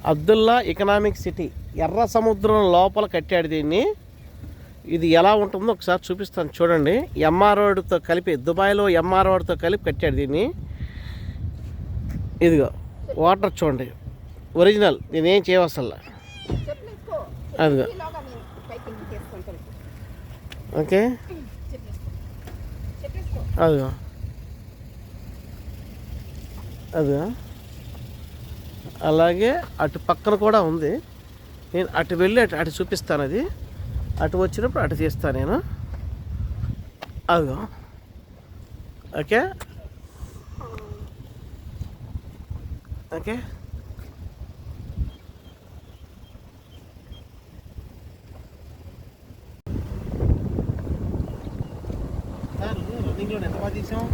Abdullah economic city ఎర్ర సముద్రం లోపల కట్టాడు దీన్ని. ఇది ఎలా ఉంటుందో ఒకసారి చూపిస్తాను చూడండి. ఎంఆర్ రోడ్తో కలిపి, దుబాయ్లో ఎంఆర్ రోడ్తో కలిపి కట్టాడు దీన్ని. ఇదిగో వాటర్ చూడండి, ఒరిజినల్, నేనేం చేయవసల్లా. అదిగో ఓకే, అదిగో అదిగో. అలాగే అటు పక్కన కూడా ఉంది. నేను అటు వెళ్ళి అటు చూపిస్తాను. అది అటు వచ్చినప్పుడు అటు తీస్తాను నేను. అదిగో ఓకే ఓకే. రన్నింగ్లో ఎంత బాగా తీసాం.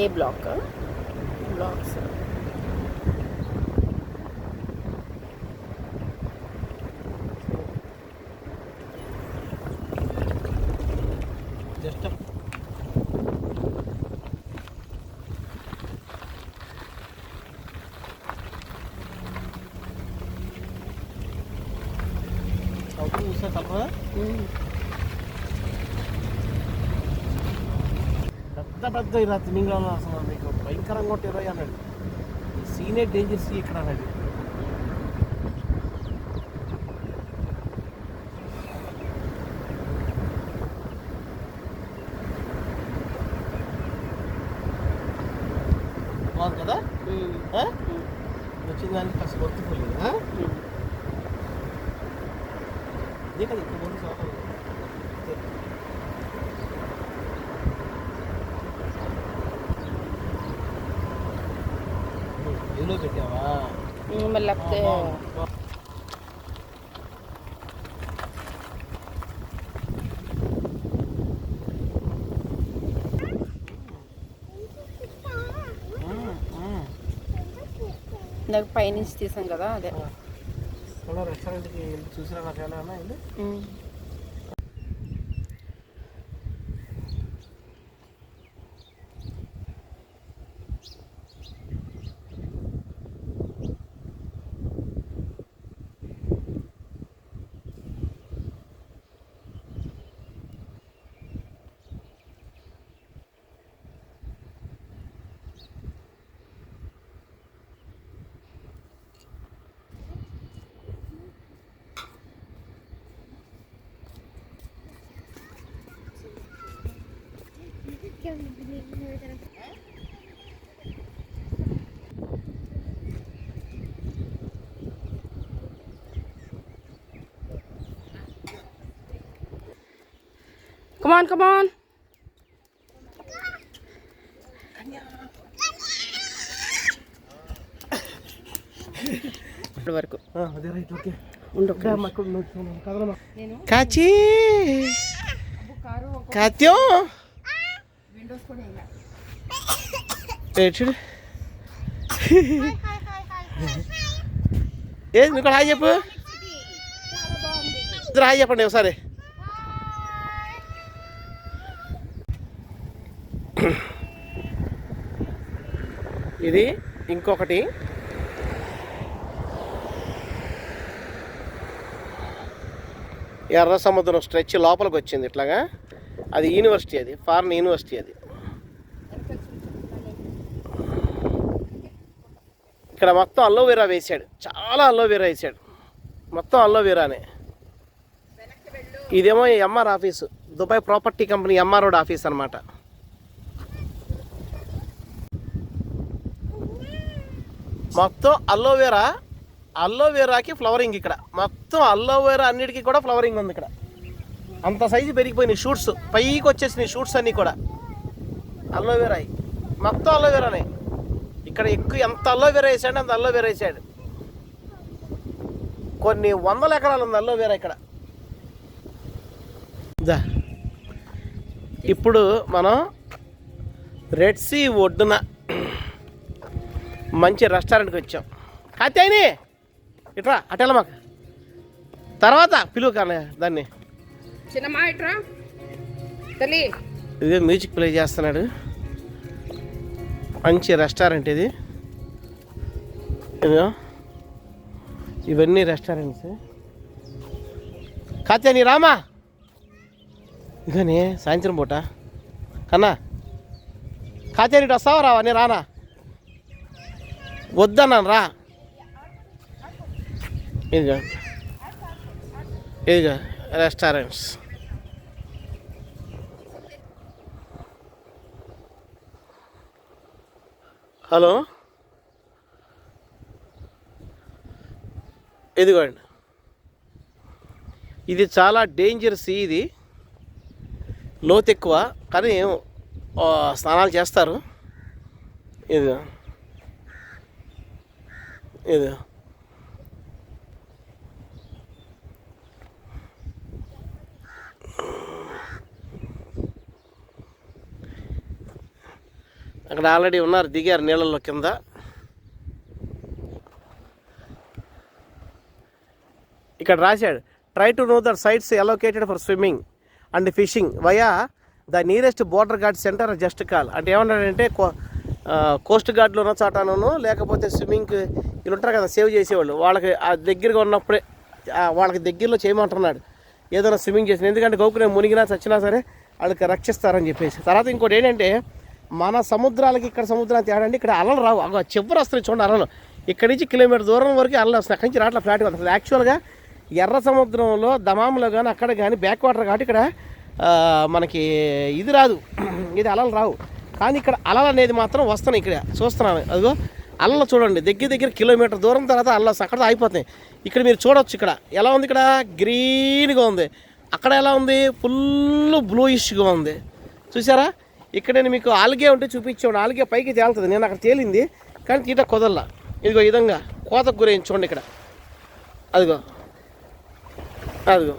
ఏ బ్లాక్ బ్లాక్స్ జస్ట్ కలరా పెద్ద ఇలా తిమింగళంలో అసలు మీకు భయంకరంగా ఉంటే 20 అన్నాడు. సీనే డేంజర్ సీ ఇక్కడ అన్నాడు. బాగుంది కదా, వచ్చిన దానికి కాస్త వర్తిపోలేదు. ఇదే కదా ఇక్కడ ముందు సార్ ఏలో పెట్టావా మళ్ళీ లేకపోతే ఇందాక పైనుంచి తీసాం కదా అదే. రెస్టారెంట్కి చూసినా నాకు ఎలా ఇది. Come on, come on. వరకు అదే రైట్. ఓకే ఉండు. కాచి కాత్యం చూడు. ఏ మీకు హాయ్ చెప్పు, ఇద్దరు హాయ్ చెప్పండి ఒకసారి. ఇది ఇంకొకటి ఎర్ర సముద్రం స్ట్రెచ్ లోపలికి వచ్చింది ఇట్లాగా. అది యూనివర్సిటీ, అది ఫారెన్ యూనివర్సిటీ. అది ఇక్కడ మొత్తం అల్లోవెరా వేసాడు, చాలా అల్లోవెరా వేసాడు, మొత్తం అల్లోవెరానే. ఇదేమో MR office, Dubai property company MR road office అనమాట. మొత్తం అల్లోవెరా అల్లోవేరాకి ఫ్లవరింగ్ ఇక్కడ మొత్తం అల్లోవేరా అన్నిటికీ కూడా ఫ్లవరింగ్ ఉంది ఇక్కడ. అంత సైజు పెరిగిపోయినాయి షూట్స్, పైకి వచ్చేసినాయి షూట్స్ అన్నీ కూడా అల్లోవేరా. మొత్తం అల్లోవేరానే. ఇక్కడ ఎక్కువ ఎంత అల్లోవేరా వేసాడు అంత అల్లోవేరా వేసాడు. కొన్ని వందల ఎకరాలు ఉంది అల్లోవేరా ఇక్కడ. ఇప్పుడు మనం రెడ్ సీ ఒడ్డున మంచి రెస్టారెంట్కి వచ్చాం. కాత్యాయిని ఇట్రా అటెలా మాకు తర్వాత పిలువు కానీ దాన్ని. చిన్నమ్మా ఇట్రా తల్లి. ఇదే మ్యూజిక్ ప్లే చేస్తున్నాడు. మంచి రెస్టారెంట్ ఇది. ఇదిగో ఇవన్నీ రెస్టారెంట్స్. కాత్యాని రామా ఇదని సాయంత్రం పూట కన్నా కాత్యాని ఇటు వస్తావా రావా? నేను రానా? వద్దన్నాను రా. ఇదిగో ఇదిగో రెస్టారెంట్స్. హలో ఇదిగోండి, ఇది చాలా డేంజరస్. ఇది లోతు ఎక్కువ కానీ స్నానాలు చేస్తారు. ఇదిగో ఇదిగో అక్కడ ఆల్రెడీ ఉన్నారు, దిగారు నీళ్ళల్లో కింద. ఇక్కడ రాశాడు try to know the sites allocated for swimming and fishing via the nearest border guard center just call. అంటే ఏమన్నాడంటే కోస్ట్ గార్డ్లో ఉన్న చాటాను లేకపోతే స్విమ్మింగ్కి వీళ్ళు ఉంటారు కదా సేవ్ చేసేవాళ్ళు, వాళ్ళకి ఆ దగ్గరగా ఉన్నప్పుడే వాళ్ళకి దగ్గరలో చేయమంటున్నాడు ఏదైనా స్విమ్మింగ్ చేసిన. ఎందుకంటే గౌకునే మునిగినా చచ్చినా సరే వాళ్ళకి రక్షిస్తారని చెప్పేసి. తర్వాత ఇంకోటి ఏంటంటే మన సముద్రాలకి ఇక్కడ సముద్రానికి తేడా అంటే ఇక్కడ అలలు రావు. చివరి వస్తున్నాయి చూడండి అలలు. ఇక్కడి నుంచి కిలోమీటర్ దూరం వరకు అలలు వస్తున్నాయి. అక్కడి నుంచి రాట్లా ఫ్లాట్గా వస్తుంది. యాక్చువల్గా ఎర్ర సముద్రంలో దమాంలో కానీ అక్కడ కానీ బ్యాక్ వాటర్ కాబట్టి ఇక్కడ మనకి ఇది రాదు, ఇది అలలు రావు. కానీ ఇక్కడ అలలు అనేది మాత్రం వస్తున్నాయి. ఇక్కడ చూస్తున్నాను అదిగో అలలు చూడండి, దగ్గర దగ్గర కిలోమీటర్ దూరం తర్వాత అలలు అక్కడ అయిపోతున్నాయి. ఇక్కడ మీరు చూడవచ్చు ఇక్కడ ఎలా ఉంది, ఇక్కడ గ్రీన్గా ఉంది, అక్కడ ఎలా ఉంది ఫుల్ బ్లూయిష్గా ఉంది. చూసారా? ఇక్కడ నేను మీకు ఆల్గే ఉంటే చూపించాను, ఆల్గే పైకి తేలుతుంది. నేను అక్కడ తేలింది కానీ తీట కుదరలా. ఇదిగో ఈ విధంగా కోతకు గురైంది చూడండి ఇక్కడ. అదిగో అదిగో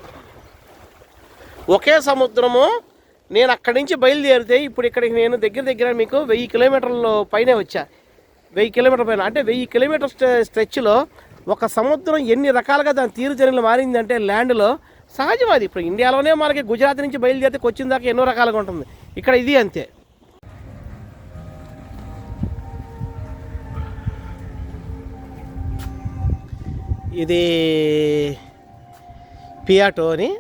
ఒకే సముద్రము. నేను అక్కడి నుంచి బయలుదేరితే ఇప్పుడు ఇక్కడికి నేను దగ్గర దగ్గర మీకు 1000 కిలోమీటర్ల పైనే వచ్చా. 1000 కిలోమీటర్ల పైన అంటే 1000 కిలోమీటర్ స్ట్రెచ్లో ఒక సముద్రం ఎన్ని రకాలుగా దాని తీరుచర్యలు మారిందంటే ల్యాండ్లో సహజం అది. ఇప్పుడు ఇండియాలోనే మనకి గుజరాత్ నుంచి బయలుదేరితే కొచ్చిన్ దాకా ఎన్నో రకాలుగా ఉంటుంది. ఇక్కడ ఇది అంతే. ఇది పియాటో అని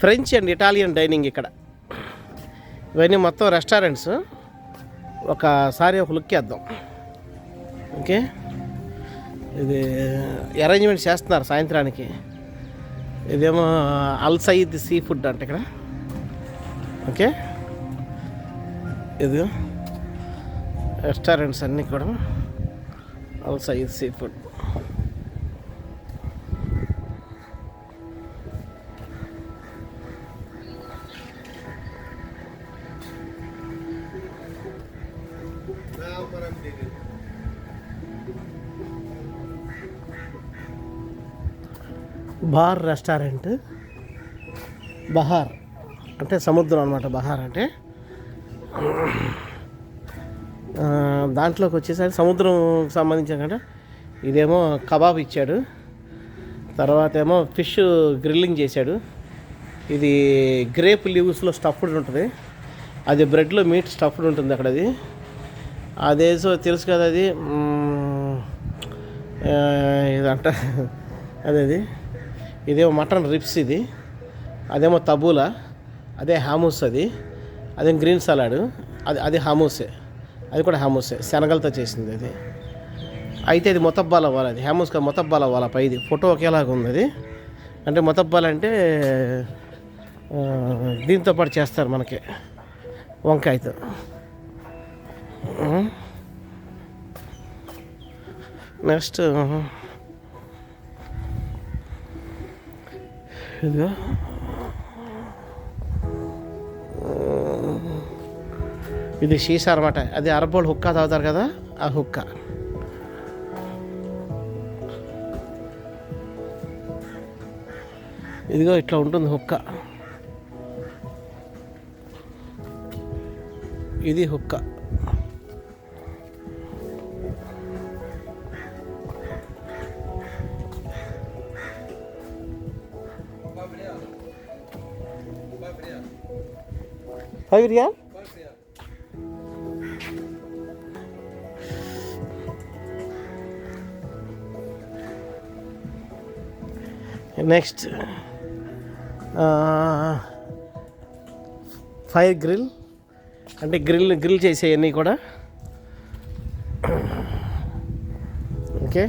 ఫ్రెంచ్ అండ్ ఇటాలియన్ డైనింగ్ ఇక్కడ. ఇవన్నీ మొత్తం రెస్టారెంట్స్. ఒకసారి ఒక లుక్ వేద్దాం. ఓకే, ఇది అరేంజ్మెంట్ చేస్తున్నారు సాయంత్రానికి. ఇదేమో అల్ సయీద్ సీ ఫుడ్ అంటే ఇక్కడ. ఓకే, ఇది రెస్టారెంట్స్ అన్నీ కూడా Al Saeed seafood. Bar restaurant. బహార్ అంటే సముద్రం అనమాట. బహార్ అంటే దాంట్లోకి వచ్చేసరికి సముద్రం సంబంధించిన కదా. ఇదేమో కబాబ్ ఇచ్చాడు, తర్వాత ఏమో ఫిష్ గ్రిల్లింగ్ చేశాడు. ఇది గ్రేప్ లీవ్స్లో స్టఫ్డ్ ఉంటుంది, అది బ్రెడ్లో మీట్ స్టఫ్డ్ ఉంటుంది అక్కడ. అది అదేసో తెలుసు కదా, అది ఇదంట అదేది. ఇదేమో మటన్ రిప్స్, ఇది అదేమో తబూలా, అదే హామూస్, అదే గ్రీన్ సలాడ్, అది హామూసే, అది కూడా హామూసే, శనగలతో చేసింది అది. అయితే ఇది మొతబ్బాల్ అవ్వాలి, అది హ్యామూస్గా మొతబ్బాల్ అవ్వాలి. పైది ఫోటో ఒకేలాగా ఉంది అది. అంటే మొతబ్బాల్ అంటే దీంతో పాటు చేస్తారు మనకి వంకాయతో. నెక్స్ట్ ఇదిగో ఇది షీసా అనమాట. అది అరబోల్ హుక్కా తాగుతారు కదా, ఆ హుక్కా. ఇదిగో ఇట్లా ఉంటుంది హుక్కా. ఇది hookah. Five riyal? Next fire grill, అంటే గ్రిల్ చేసేవన్నీ కూడా. ఓకే,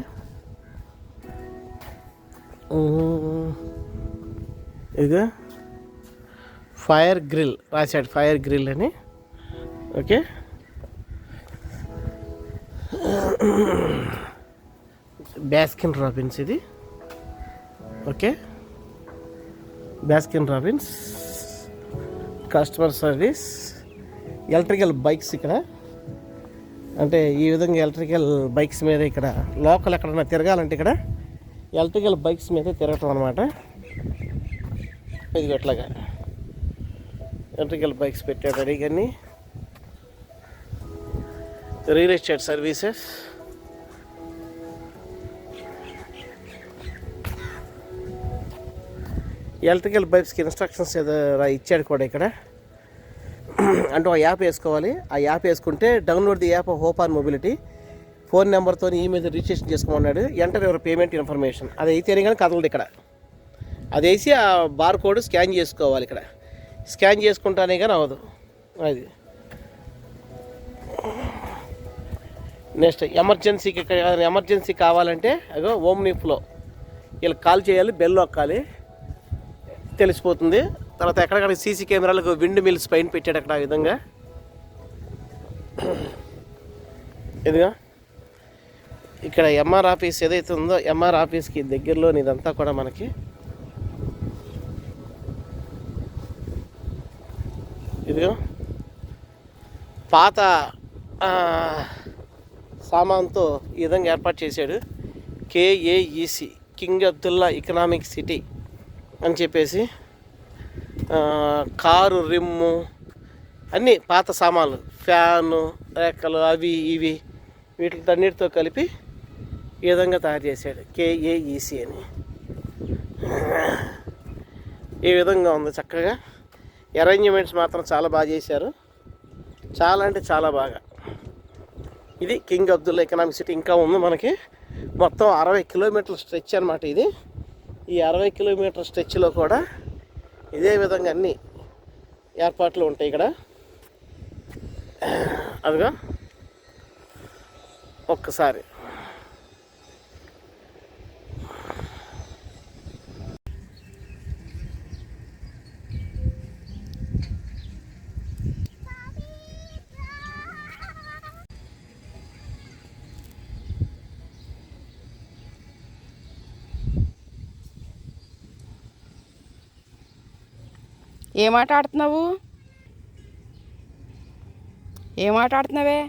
ఇదిగా ఫైర్ గ్రిల్ రాశాడు, ఫైర్ గ్రిల్ అని. ఓకే, బాస్కిన్ రాబిన్స్ ఇది. Okay, Baskin Robbins customer service. Electrical bikes ఇక్కడ, అంటే ఈ విధంగా ఎలక్ట్రికల్ బైక్స్ మీద ఇక్కడ లోకల్ ఎక్కడన్నా తిరగాలంటే ఇక్కడ ఎలక్ట్రికల్ బైక్స్ మీద తిరగటం అనమాట. ఇది అట్లాగా ఎలక్ట్రికల్ బైక్స్ పెట్టాడు రెడీగాని. రియల్ ఎస్టేట్ సర్వీసెస్, ఎలక్ట్రికల్ బైక్స్కి ఇన్స్ట్రక్షన్స్ ఏదో ఇచ్చాడు కూడా ఇక్కడ. అంటే ఆ యాప్ వేసుకోవాలి. ఆ యాప్ వేసుకుంటే download the app hop on mobility, phone నెంబర్తో ఈమెయిల్ రిజిస్ట్రేషన్ చేసుకోమన్నాడు. Enter your payment information. అది అయితేనే కానీ కదలదు ఇక్కడ. అది వేసి ఆ బార్ కోడ్ స్కాన్ చేసుకోవాలి ఇక్కడ. స్కాన్ చేసుకుంటానే కానీ అవ్వదు అది. నెక్స్ట్ ఎమర్జెన్సీకి, ఇక్కడ ఎమర్జెన్సీ కావాలంటే అగో ఓమ్ని ఫ్లో, వీళ్ళకి కాల్ చేయాలి, బెల్ నొక్కాలి, తెలిసిపోతుంది. తర్వాత ఎక్కడెక్కడ సీసీ కెమెరాలకు విండ్ మిల్స్ పైన పెట్టాడు అక్కడ. ఆ విధంగా ఇదిగా ఇక్కడ ఎంఆర్ ఆఫీస్ ఏదైతే ఉందో, ఎంఆర్ ఆఫీస్కి దగ్గరలో ఇదంతా కూడా మనకి ఇదిగో పాత సామాన్తో ఈ విధంగా ఏర్పాటు చేశాడు. కేఏఈసి, కింగ్ అబ్దుల్లా ఎకనామిక్ సిటీ అని చెప్పేసి. కారు రిమ్ము అన్నీ పాత సామాన్లు, ఫ్యాను, రేఖలు, అవి ఇవి వీటితన్నిటితో కలిపి ఈ విధంగా తయారు చేశాడు కేఏఈసి అని. ఈ విధంగా ఉంది చక్కగా. అరేంజ్మెంట్స్ మాత్రం చాలా బాగా చేశారు, చాలా అంటే చాలా బాగా. ఇది కింగ్ అబ్దుల్లా ఎకనామిక్ సిటీ. ఇంకా ఉంది మనకి మొత్తం 60 కిలోమీటర్ల స్ట్రెచ్ అనమాట ఇది. ఈ 60 కిలోమీటర్ స్ట్రెచ్లో కూడా ఇదే విధంగా అన్ని ఏర్పాట్లు ఉంటాయి ఇక్కడ. అదిగా ఒక్కసారి ఏం ఆట ఆడుతున్నావు? ఏం ఆట ఆడుతున్నావే?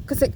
ఒక్కసారి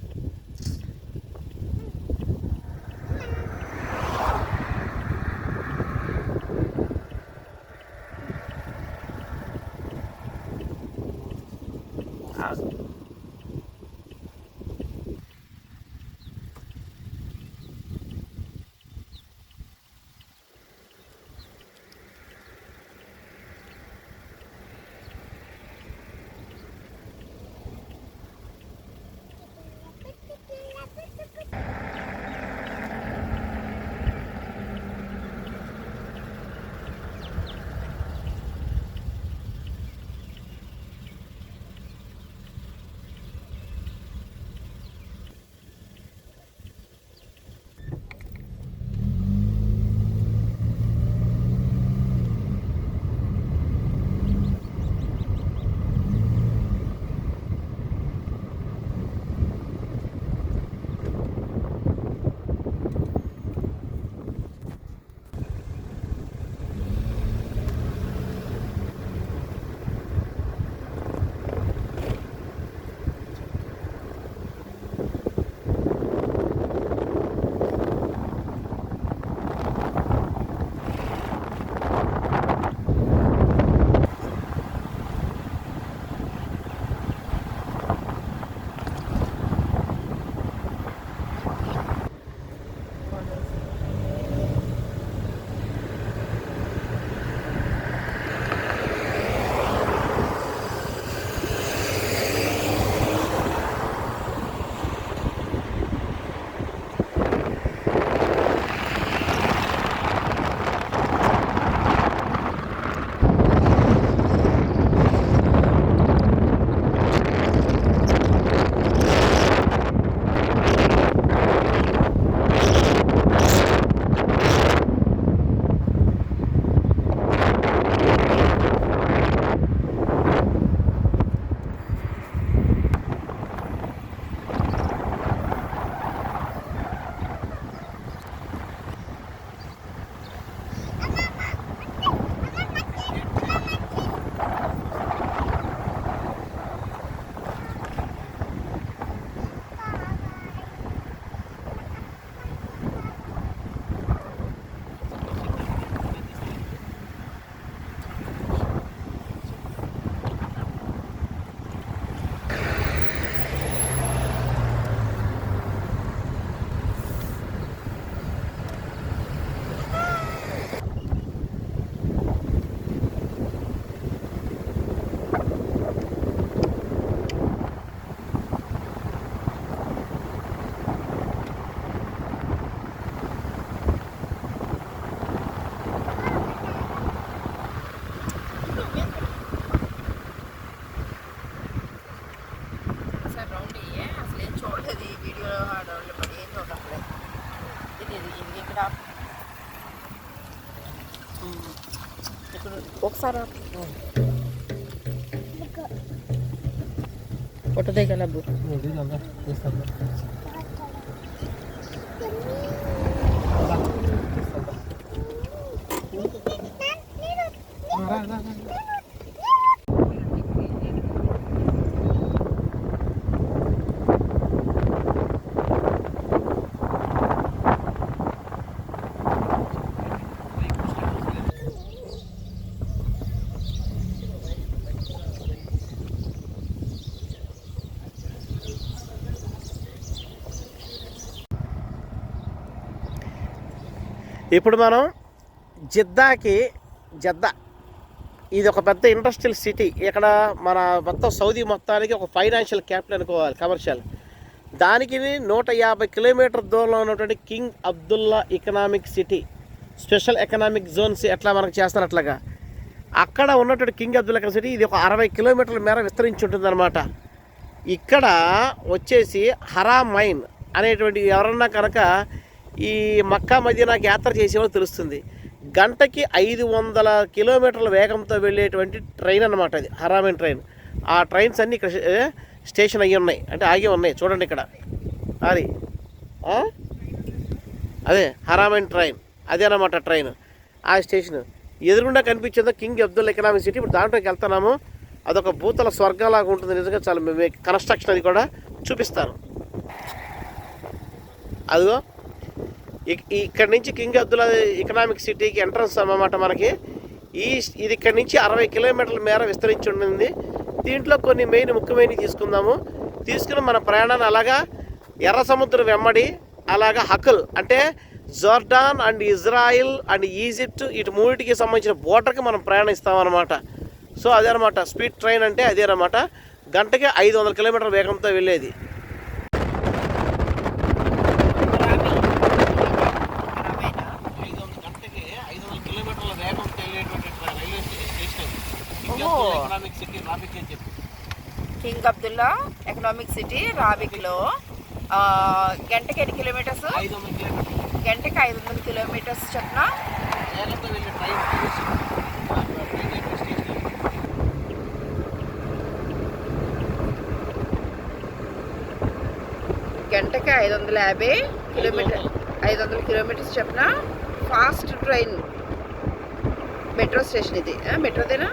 ఒకసారి ఫోటో దిగలబ్బు ఇప్పుడు మనం జద్దా ఇది ఒక పెద్ద ఇండస్ట్రియల్ సిటీ. ఇక్కడ మన మొత్తం సౌదీ మొత్తానికి ఒక ఫైనాన్షియల్ క్యాపిటల్ అనుకోవాలి, కమర్షియల్. దానికి 150 కిలోమీటర్ దూరంలో ఉన్నటువంటి king Abdullah economic city, special economic zones ఎట్లా మనకు చేస్తారు అట్లాగా అక్కడ ఉన్నటువంటి కింగ్ అబ్దుల్లా ఎకనామిక్ సిటీ ఇది ఒక 60 కిలోమీటర్ల మేర విస్తరించి ఉంటుందన్నమాట. ఇక్కడ వచ్చేసి హరామైన్ అనేటువంటి ఎవరన్నా కనుక ఈ మక్కా మదీనాకి యాత్ర చేసేవాళ్ళు తెలుస్తుంది. గంటకి 500 కిలోమీటర్ల వేగంతో వెళ్ళేటువంటి ట్రైన్ అన్నమాట అది, హరామైన్ ట్రైన్. ఆ ట్రైన్స్ అన్నీ ఇక్కడ స్టేషన్ అయ్యి ఉన్నాయి, అంటే ఆగి ఉన్నాయి. చూడండి ఇక్కడ అది అదే హరామైన్ ట్రైన్, అదే అన్నమాట ట్రైన్. ఆ స్టేషన్ ఎదురుగుండా కనిపించిందో కింగ్ అబ్దుల్లా ఎకనామిక్ సిటీ. ఇప్పుడు దాంట్లోకి వెళ్తున్నాము. అదొక భూతల స్వర్గంలాగా ఉంటుంది నిజంగా. చాలా కన్స్ట్రక్షన్ అది కూడా చూపిస్తాను. అదిగో ఇక్కడ నుంచి కింగ్ అబ్దుల్లా ఎకనామిక్ సిటీకి ఎంట్రన్స్ అన్నమాట మనకి. ఇది ఇక్కడ నుంచి 60 కిలోమీటర్ల మేర విస్తరించి ఉంటుంది. దీంట్లో కొన్ని ముఖ్యమైనవి తీసుకుని మన ప్రయాణాన్ని అలాగా ఎర్ర సముద్రం వెంబడి అలాగా హకల్ అంటే Jordan and Israel and Egypt ఇటు మూడింటికి సంబంధించిన బోర్డర్కి మనం ప్రయాణిస్తామన్నమాట. సో అదే అనమాట స్పీడ్ ట్రైన్ అంటే అదే అనమాట. గంటకి 500 కిలోమీటర్ల వేగంతో వెళ్ళేది. గంటకి 500 కిలోమీటర్ల వేగంతో వెళ్ళేటువంటి రైల్వే స్టేషన్ ఎకనామిక్ సిటీ రాబిక్ అని చెప్పి. కింగ్ అబ్దుల్లా ఎకనామిక్ సిటీ రాబిక్లో గంటకి ఎన్ని కిలోమీటర్స్? 500 కిలోమీటర్లు. గంటకి 500 కిలోమీటర్స్ చొప్పున వేగంతో వెళ్ళే ట్రైన్ గంటకి 550 కిలోమీటర్స్ చొప్పున ఫాస్ట్ ట్రైన్ మెట్రో స్టేషన్ ఇది. మెట్రోదేనా?